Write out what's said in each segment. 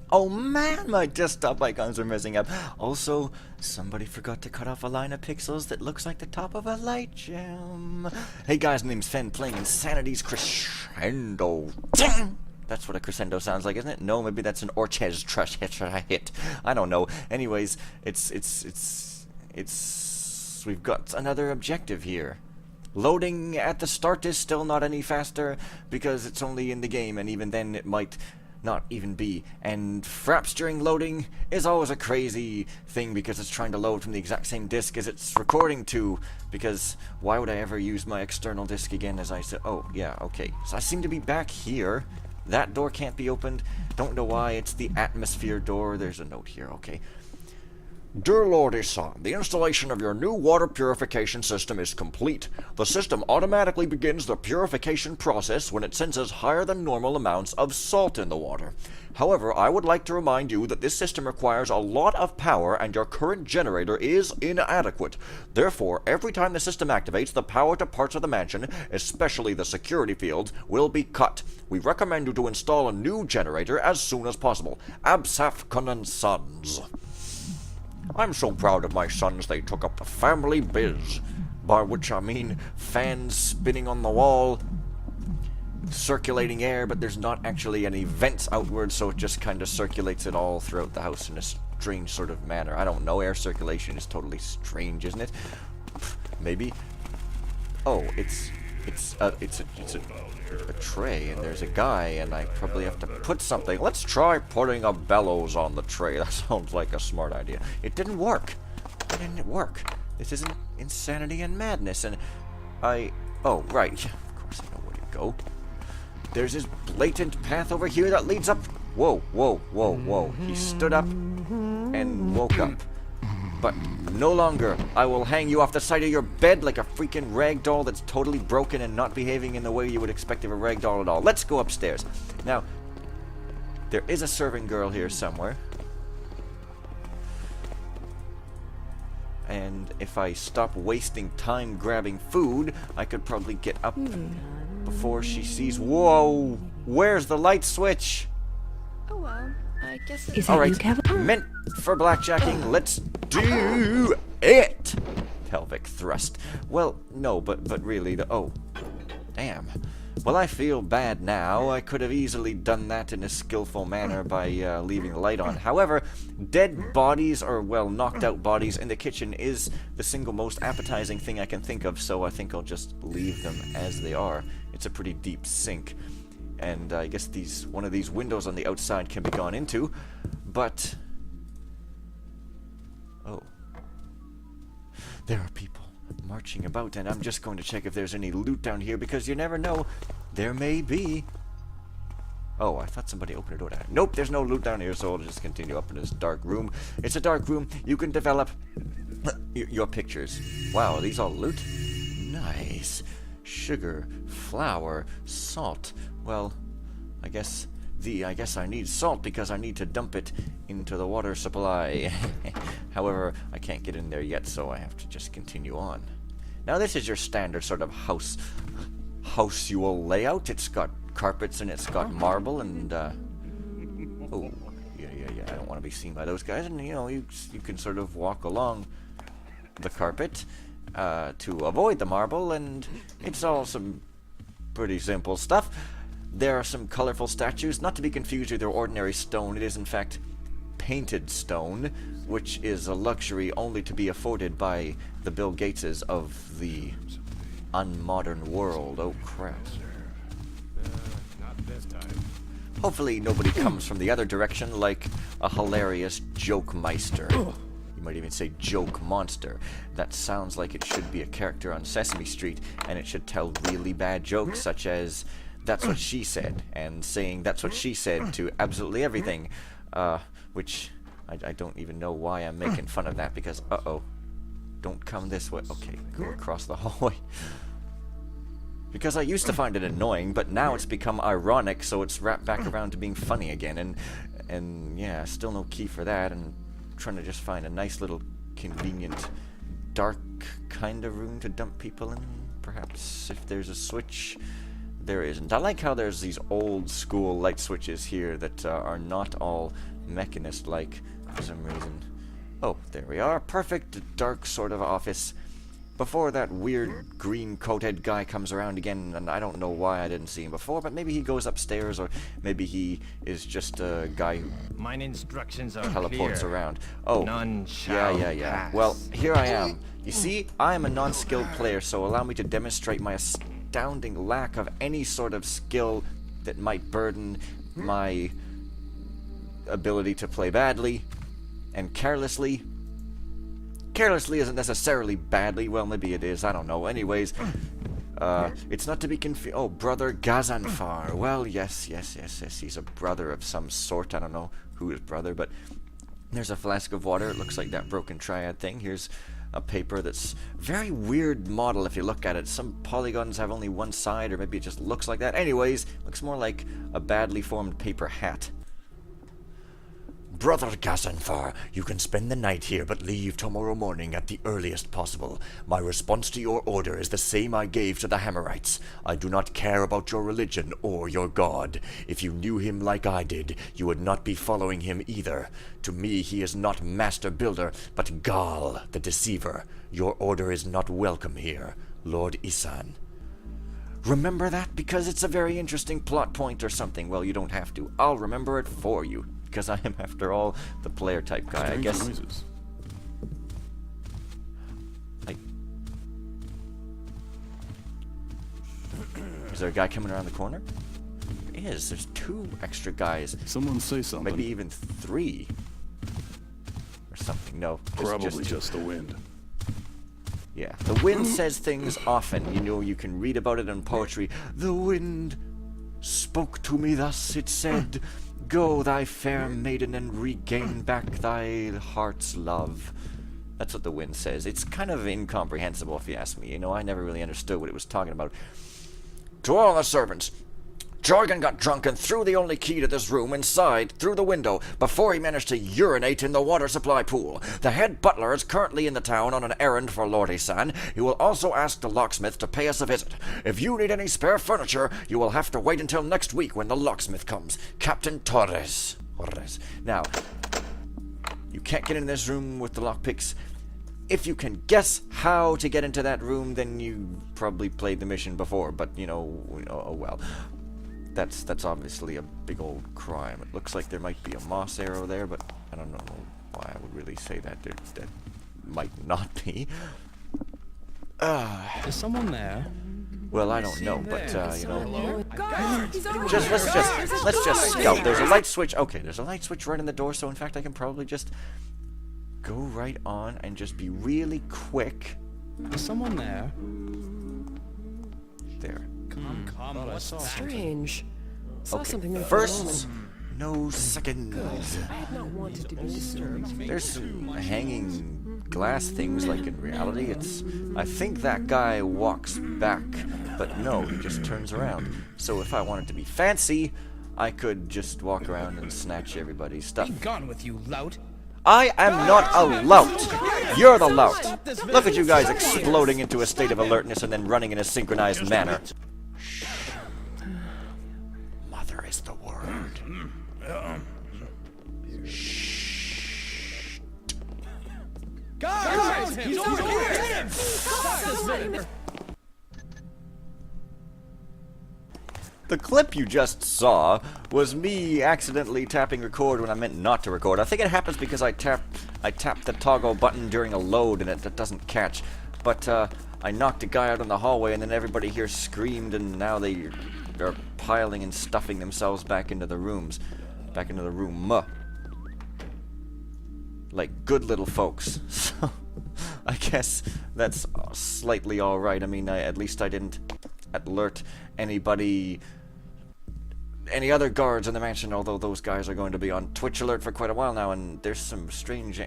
Oh man, my desktop icons are messing up. Also, somebody forgot to cut off a line of pixels that looks like the top of a light gem. Hey guys, my name's Fen, playing Insanity's Crescendo. That's what a crescendo sounds like, isn't it? No, maybe that's an orchestra hit. I don't know. Anyways, we've got another objective here. Loading at the start is still not any faster because it's only in the game, and even then it might not even be. And fraps during loading is always a crazy thing because it's trying to load from the exact same disk as it's recording to, because why would I ever use my external disk again, as I said? Oh, yeah, okay. So I seem to be back here. That door can't be opened. Don't know why. It's the atmosphere door. There's a note here, okay. Dear Lordy Son, the installation of your new water purification system is complete. The system automatically begins the purification process when it senses higher than normal amounts of salt in the water. However, I would like to remind you that this system requires a lot of power and your current generator is inadequate. Therefore, every time the system activates, the power to parts of the mansion, especially the security fields, will be cut. We recommend you to install a new generator as soon as possible. Absaf Kunan Sons. I'm so proud of my sons they took up the family biz, by which I mean fans spinning on the wall, circulating air, but there's not actually any vents outward, so it just kind of circulates it all throughout the house in a strange sort of manner. I don't know, air circulation is totally strange, isn't it? Maybe. Oh, it's a tray, and there's a guy, and I probably have to put something. Let's try putting a bellows on the tray. That sounds like a smart idea. It didn't work. Why didn't it work? This isn't Insanity and Madness, and oh, right. Of course I know where to go. There's this blatant path over here that leads up. Whoa, whoa, whoa, whoa. He stood up and woke up. But no longer. I will hang you off the side of your bed like a freaking rag doll that's totally broken and not behaving in the way you would expect of a rag doll at all. Let's go upstairs. Now, there is a serving girl here somewhere. And if I stop wasting time grabbing food, I could probably get up before she sees... Whoa! Where's the light switch? Oh well, I guess Is that you, Kevin? Meant for blackjacking. Let's do it. Pelvic thrust. Well, no, but really, oh, damn. Well, I feel bad now. I could have easily done that in a skillful manner by leaving the light on. However, dead bodies, or, well, knocked out bodies in the kitchen is the single most appetizing thing I can think of, so I think I'll just leave them as they are. It's a pretty deep sink. And I guess one of these windows on the outside can be gone into, but... Oh. There are people marching about, and I'm just going to check if there's any loot down here, because you never know. There may be. Oh, I thought somebody opened a door down here. Nope, there's no loot down here, so I'll just continue up in this dark room. It's a dark room. You can develop your pictures. Wow, are these all loot? Nice. Sugar, flour, salt. Well, I guess I need salt because I need to dump it into the water supply. However, I can't get in there yet, so I have to just continue on. Now, this is your standard sort of houseual layout. It's got carpets and it's got marble and oh, yeah. I don't want to be seen by those guys. And you know, you can sort of walk along the carpet to avoid the marble, and it's all some pretty simple stuff. There are some colorful statues, not to be confused with your ordinary stone. It is, in fact, painted stone, which is a luxury only to be afforded by the Bill Gateses of the unmodern world. Oh, crap. Not this time. Hopefully nobody comes from the other direction like a hilarious joke meister. You might even say joke monster. That sounds like it should be a character on Sesame Street, and it should tell really bad jokes such as... That's what she said, and saying that's what she said to absolutely everything, which I don't even know why I'm making fun of that, because, uh-oh, don't come this way. Okay, go across the hallway. Because I used to find it annoying, but now it's become ironic, so it's wrapped back around to being funny again, and yeah, still no key for that, and trying to just find a nice little convenient dark kind of room to dump people in, perhaps, if there's a switch there isn't. I like how there's these old school light switches here that are not all mechanist-like for some reason. Oh, there we are. Perfect, dark sort of office. Before that weird green coated guy comes around again, and I don't know why I didn't see him before, but maybe he goes upstairs, or maybe he is just a guy who Mine instructions are teleports clear. around. Oh, None shall yeah. pass. Well, here I am. You see, I am a non-skilled player, so allow me to demonstrate my astounding lack of any sort of skill that might burden my ability to play badly and carelessly. Carelessly isn't necessarily badly. Well, maybe it is. I don't know. Anyways, it's not to be confused. Oh, brother Gazanfar. Well, yes. He's a brother of some sort. I don't know who his brother, but there's a flask of water. It looks like that broken triad thing. Here's a paper that's very weird model if you look at it. Some polygons have only one side, or maybe it just looks like that. Anyways, looks more like a badly formed paper hat. Brother Gazanfar, you can spend the night here, but leave tomorrow morning at the earliest possible. My response to your order is the same I gave to the Hammerites. I do not care about your religion or your god. If you knew him like I did, you would not be following him either. To me, he is not Master Builder, but Gal, the Deceiver. Your order is not welcome here, Lord Isan. Remember that, because it's a very interesting plot point or something. Well, you don't have to. I'll remember it for you, because I am, after all, the player type guy. I guess. Noises. Is there a guy coming around the corner? There is. There's 2 extra guys. Someone say something. Maybe even 3. Or something. No. Probably just the wind. Yeah. The wind says things often. You know, you can read about it in poetry. The wind spoke to me thus, it said, "Go, thy fair maiden, and regain back thy heart's love." That's what the wind says. It's kind of incomprehensible, if you ask me. You know, I never really understood what it was talking about. To all the servants, Jorgen got drunk and threw the only key to this room inside through the window before he managed to urinate in the water supply pool. The head butler is currently in the town on an errand for Lord Isan. He will also ask the locksmith to pay us a visit. If you need any spare furniture, you will have to wait until next week when the locksmith comes. Captain Torres. Now, you can't get in this room with the lockpicks. If you can guess how to get into that room, then you probably played the mission before, but, oh well. That's obviously a big old crime. It looks like there might be a moss arrow there, but I don't know why I would really say that. That might not be. Is someone there? Well, I don't know, but, Guys, he's over let's just scout. There's a light switch. Okay, there's a light switch right in the door, so in fact I can probably just go right on and just be really quick. Is someone there? There. Come, what's Strange. Saw Okay, something there for a first, moment. no seconds. I had not wanted to be disturbed. There's some hanging glass things like in reality. I think that guy walks back, but no, he just turns around. So if I wanted to be fancy, I could just walk around and snatch everybody's stuff. Be gone with you, lout. I am not a lout. You're the lout. Look at you guys exploding into a state of alertness and then running in a synchronized manner. Mother is the word. Guys, he's over here. The clip you just saw was me accidentally tapping record when I meant not to record. I think it happens because I tapped the toggle button during a load and it doesn't catch. But I knocked a guy out in the hallway and then everybody here screamed and now they're piling and stuffing themselves back into the rooms. Back into the room. Like good little folks. So I guess that's slightly alright. I mean, at least I didn't alert any other guards in the mansion, although those guys are going to be on Twitch alert for quite a while now, and there's some strange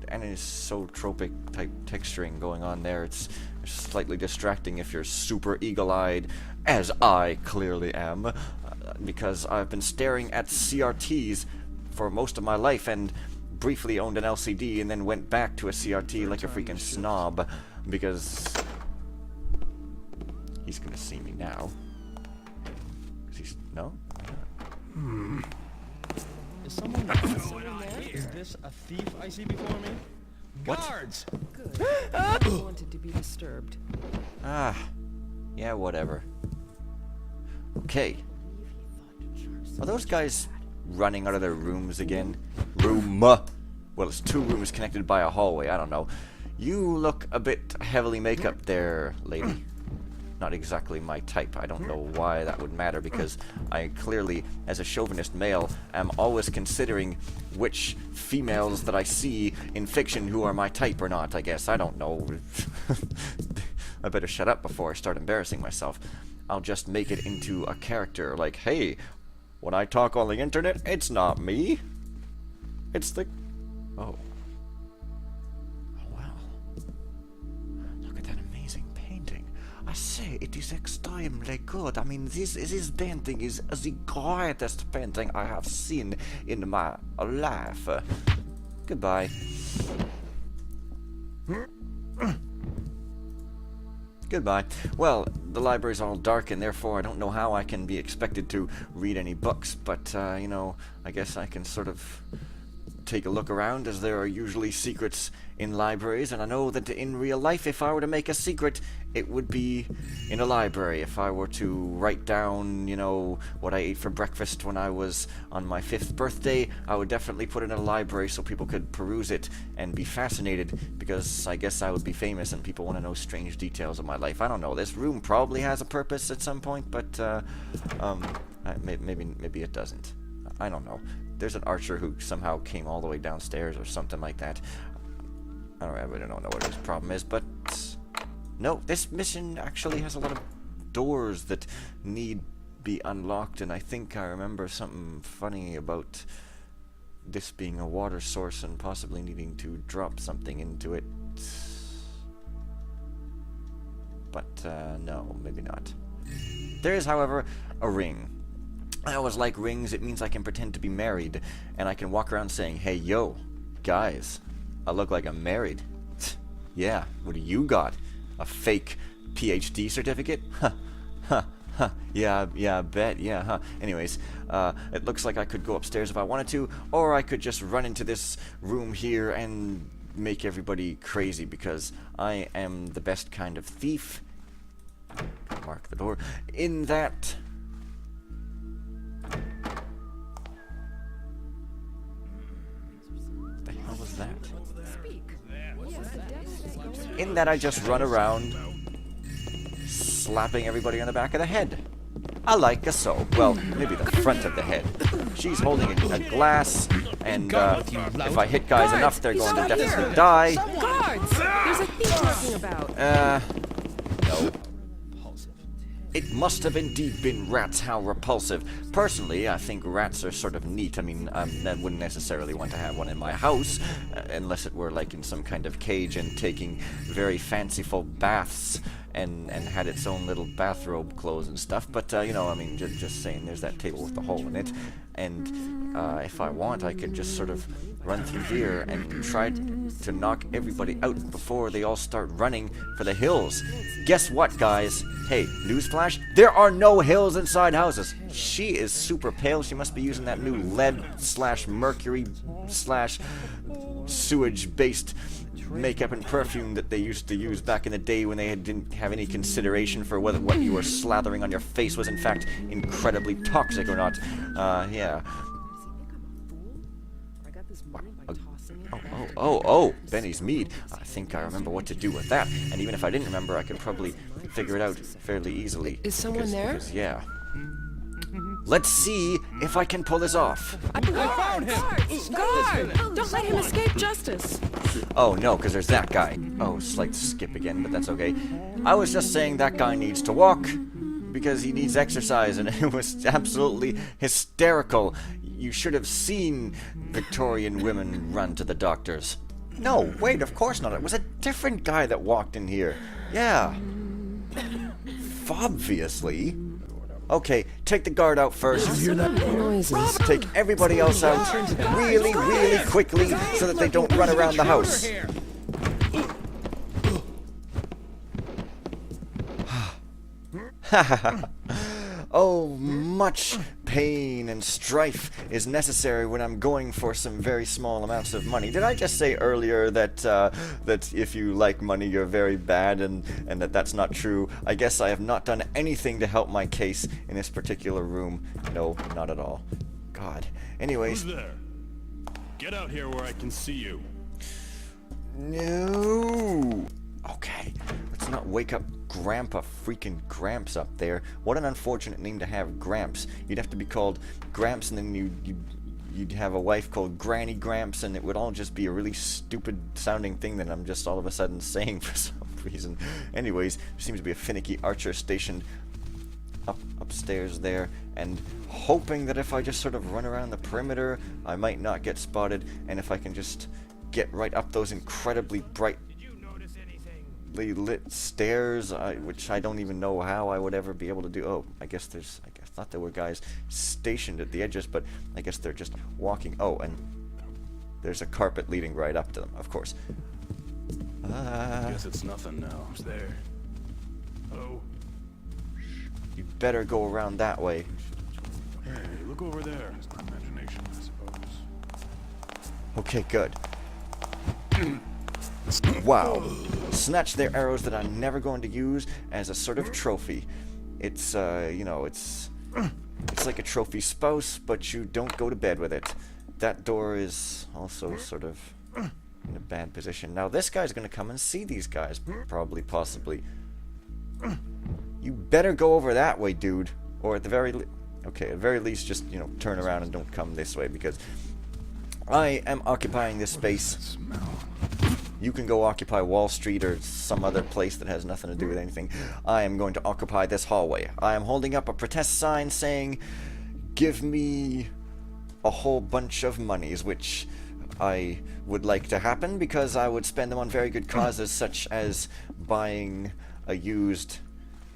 anisotropic type texturing going on there. It's slightly distracting if you're super eagle-eyed, as I clearly am, because I've been staring at CRTs for most of my life, and briefly owned an LCD, and then went back to a CRT like a freaking snob, because he's gonna see me now. No? Is someone there? Is this a thief I see before me? What? Guards! Good. I wanted to be disturbed. Ah. Yeah, whatever. Okay. Are those guys running out of their rooms again? Room. Well, it's 2 rooms connected by a hallway. I don't know. You look a bit heavily makeup there, lady. Not exactly my type. I don't know why that would matter, because I clearly, as a chauvinist male, am always considering which females that I see in fiction who are my type or not, I guess. I don't know. I better shut up before I start embarrassing myself. I'll just make it into a character, like, hey, when I talk on the internet, it's not me. It's the... Oh. Oh, wow. Look at that amazing painting. I say, it is extremely good. I mean, this painting is the greatest painting I have seen in my life. Goodbye. Goodbye. Well, the library's all dark, and therefore I don't know how I can be expected to read any books, but, you know, I guess I can sort of take a look around, as there are usually secrets in libraries, and I know that in real life, if I were to make a secret, it would be in a library. If I were to write down, you know, what I ate for breakfast when I was on my 5th birthday, I would definitely put it in a library so people could peruse it and be fascinated, because I guess I would be famous and people want to know strange details of my life. I don't know. This room probably has a purpose at some point, but maybe it doesn't. I don't know. There's an archer who somehow came all the way downstairs or something like that. I really don't know what his problem is, but... No, this mission actually has a lot of doors that need be unlocked, and I think I remember something funny about this being a water source and possibly needing to drop something into it. But, no, maybe not. There is, however, a ring. I always like rings. It means I can pretend to be married, and I can walk around saying, hey, yo, guys, I look like I'm married. Yeah, what do you got? A fake PhD certificate? Huh, huh, huh. Yeah, I bet, yeah, huh. Anyways, it looks like I could go upstairs if I wanted to, or I could just run into this room here and make everybody crazy, because I am the best kind of thief. Mark the door. In that... The hell was that? In that I just run around slapping everybody on the back of the head. I like a so. Well, maybe the front of the head. She's holding a glass, and if I hit guys enough, they're going to definitely die. Guards! There's a thief talking about. No. It must have indeed been rats. How repulsive. Personally, I think rats are sort of neat. I mean, I wouldn't necessarily want to have one in my house, unless it were like in some kind of cage and taking very fanciful baths and had its own little bathrobe clothes and stuff. But, you know, I mean, just saying, there's that table with the hole in it. And if I want, I could just sort of run through here and try to knock everybody out before they all start running for the hills. Guess what, guys? Hey, newsflash, there are no hills inside houses. She is super pale. She must be using that new lead/mercury/sewage-based makeup and perfume that they used to use back in the day when they didn't have any consideration for whether what you were slathering on your face was in fact incredibly toxic or not. Yeah. Oh, Benny's mead. I think I remember what to do with that. And even if I didn't remember, I could probably figure it out fairly easily. Is someone there? Because, yeah. Let's see if I can pull this off. Guard! Don't let him escape justice. Oh, no, because there's that guy. Oh, slight skip again, but that's okay. I was just saying that guy needs to walk because he needs exercise, and it was absolutely hysterical. You should have seen Victorian women run to the doctors. No, wait, of course not. It was a different guy that walked in here. Yeah. Obviously. Okay, take the guard out first. Noises. Take everybody else out really, really quickly so that they don't run around the house. Oh, much pain and strife is necessary when I'm going for some very small amounts of money. Did I just say earlier that that if you like money, you're very bad, and that that's not true? I guess I have not done anything to help my case in this particular room. No, not at all. God. Anyways. Who's there? Get out here where I can see you. No. Okay, let's not wake up Grandpa freaking Gramps up there. What an unfortunate name to have, Gramps. You'd have to be called Gramps, and then you'd have a wife called Granny Gramps, and it would all just be a really stupid sounding thing that I'm just all of a sudden saying for some reason. Anyways, there seems to be a finicky archer stationed upstairs there, and hoping that if I just sort of run around the perimeter, I might not get spotted, and if I can just get right up those incredibly bright lit stairs, which I don't even know how I would ever be able to do. Oh, I thought there were guys stationed at the edges, but I guess they're just walking. Oh, and there's a carpet leading right up to them, of course. Guess it's nothing now. Who's there? Oh. You better go around that way. Hey, look over there. It's my imagination, I suppose. Okay, good. Wow. Snatch their arrows that I'm never going to use as a sort of trophy. It's, you know, it's like a trophy spouse, but you don't go to bed with it. That door is also sort of in a bad position. Now, this guy's going to come and see these guys, probably, possibly. You better go over that way, dude. Or at the very okay, at the very least, just, you know, turn around and don't come this way, because I am occupying this space. You can go occupy Wall Street or some other place that has nothing to do with anything. I am going to occupy this hallway. I am holding up a protest sign saying, give me a whole bunch of monies, which I would like to happen because I would spend them on very good causes, such as buying a used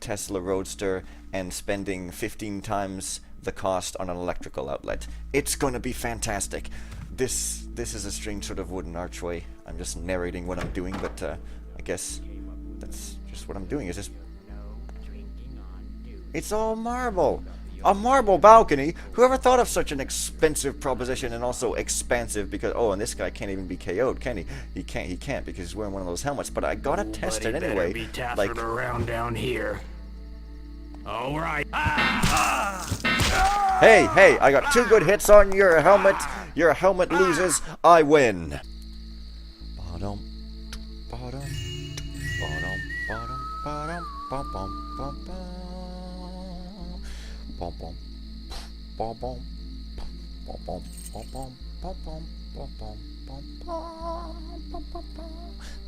Tesla Roadster and spending 15 times the cost on an electrical outlet. It's going to be fantastic. This is a strange sort of wooden archway. I'm just narrating what I'm doing, but I guess that's just what I'm doing. Is this? It's all marble. A marble balcony? Whoever thought of such an expensive proposition, and also expansive, because oh, and this guy can't even be KO'd, can he? He can't because he's wearing one of those helmets. But I gotta test it anyway. Be like around down here. All right. Hey, I got 2 good hits on your helmet. Your helmet loses. I win. Bottom, bottom, bottom, bottom, bottom, bum, bum, bum, bum, bum, bum, bum, bum, bum, bum, bum, bum, bum,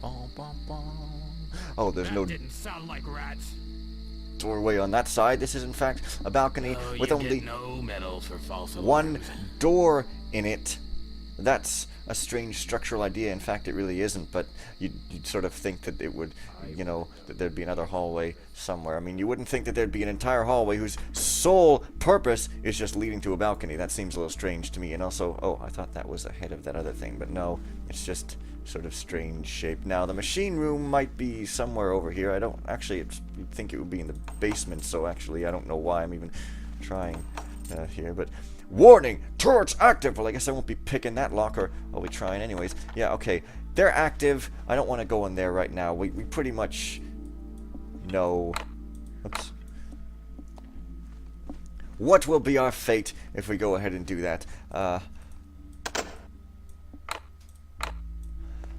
bum, bum, bum. Oh, there's no Didn't sound like rats. doorway on that side. This is in fact a balcony with only no medals for false one door in it. That's a strange structural idea. In fact, it really isn't, but you'd sort of think that it would, you know, that there'd be another hallway somewhere. I mean, you wouldn't think that there'd be an entire hallway whose sole purpose is just leading to a balcony. That seems a little strange to me. And also, oh, I thought that was ahead of that other thing, but no, it's just sort of strange shape. Now, the machine room might be somewhere over here. I don't actually you'd think it would be in the basement, so actually I don't know why I'm even trying here, but warning, turrets active. Well, I guess I won't be picking that lock, or I'll be trying anyways. Yeah, okay, they're active. I don't want to go in there right now. We pretty much know oops, what will be our fate if we go ahead and do that.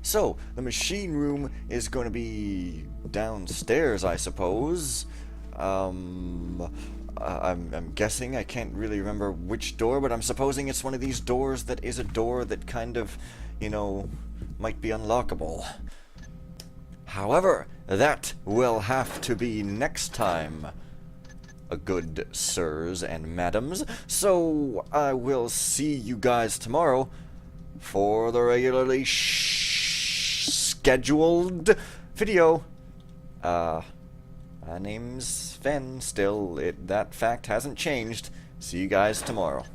So, the machine room is going to be downstairs, I suppose. I'm guessing. I can't really remember which door, but I'm supposing it's one of these doors that is a door that kind of, you know, might be unlockable. However, that will have to be next time, good sirs and madams. So, I will see you guys tomorrow for the regularly scheduled video. My name's Fen still. That fact hasn't changed. See you guys tomorrow.